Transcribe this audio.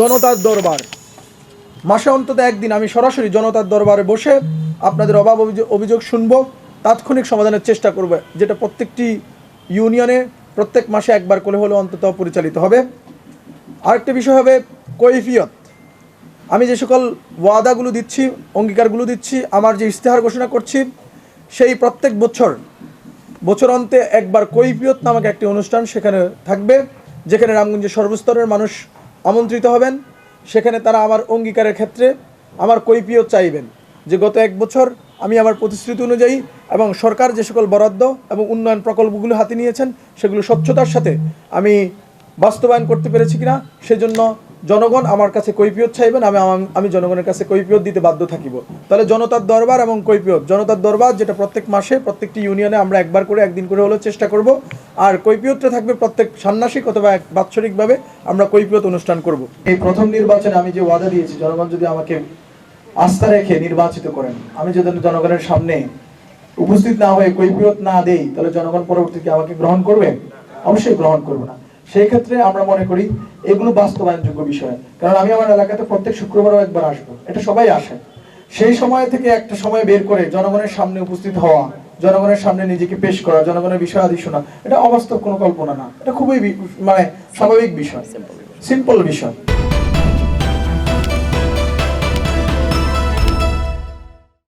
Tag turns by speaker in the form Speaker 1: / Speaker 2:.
Speaker 1: জনতার দরবার মাসে অন্তত একদিন আমি সরাসরি জনতার দরবারে বসে আপনাদের অভাব অভিযোগ শুনবো, তাৎক্ষণিক সমাধানের চেষ্টা করব, যেটা প্রত্যেকটি ইউনিয়নে প্রত্যেক মাসে একবার করে হলেও অন্তত পরিচালিত হবে। আরেকটা বিষয় হবে কৈফিয়ত। আমি যে সকল ওয়াদাগুলো দিচ্ছি, অঙ্গীকারগুলো দিচ্ছি, আমার যে ইশতেহার ঘোষণা করছি, সেই প্রত্যেক বছর অন্তে একবার কৈফিয়ত নামক একটি অনুষ্ঠান সেখানে থাকবে, যেখানে রামগঞ্জের সর্বস্তরের মানুষ আমন্ত্রিত হবেন। সেখানে তারা আমার অঙ্গীকারের ক্ষেত্রে আমার কৈফিয়ত চাইবেন যে গত এক বছর আমি আমার প্রতিশ্রুতি অনুযায়ী এবং সরকার যে সকল বরাদ্দ এবং উন্নয়ন প্রকল্পগুলো হাতে নিয়েছেন সেগুলো স্বচ্ছতার সাথে আমি বাস্তবায়ন করতে পেরেছি কিনা, সেজন্য জনগণ আমার কাছে কৈফিয়ত চাইবেন, আমি জনগণের কাছে কৈফিয়ত দিতে বাধ্য থাকিব। তাহলে জনতার দরবার এবং কৈফিয়ত, জনতার দরবার যেটা প্রত্যেক মাসে প্রত্যেকটি ইউনিয়নে আমরা একবার করে একদিন করে হলেও চেষ্টা করব, আর কৈফিয়তটা থাকবে প্রত্যেক ষান্মাসিক অথবা বাৎসরিকভাবে আমরা কৈফিয়ত অনুষ্ঠান করব। এই প্রথম নির্বাচনে আমি যে ওয়াদা দিয়েছি, জনগণ যদি আমাকে আস্থা রেখে নির্বাচিত করেন, আমি যদি জনগণের সামনে উপস্থিত না হয়ে কৈফিয়ত না দেই, তাহলে জনগণ পরবর্তীতে আমাকে গ্রহণ করবে? অবশ্যই গ্রহণ করবে না। সেই ক্ষেত্রে আমরা মনে করি এগুলো বাস্তবায়নযোগ্য বিষয়, কারণ আমি আমার এলাকাতে প্রত্যেক শুক্রবারও একবার আসবো, এটা সবাই আসে। সেই সময় থেকে একটা সময় বের করে জনগণের সামনে উপস্থিত হওয়া, জনগণের সামনে নিজেকে পেশ করা, জনগণের বিষয় আদি শোনা, এটা অবাস্তব কোনো কল্পনা না, এটা খুবই স্বাভাবিক বিষয়, সিম্পল বিষয়।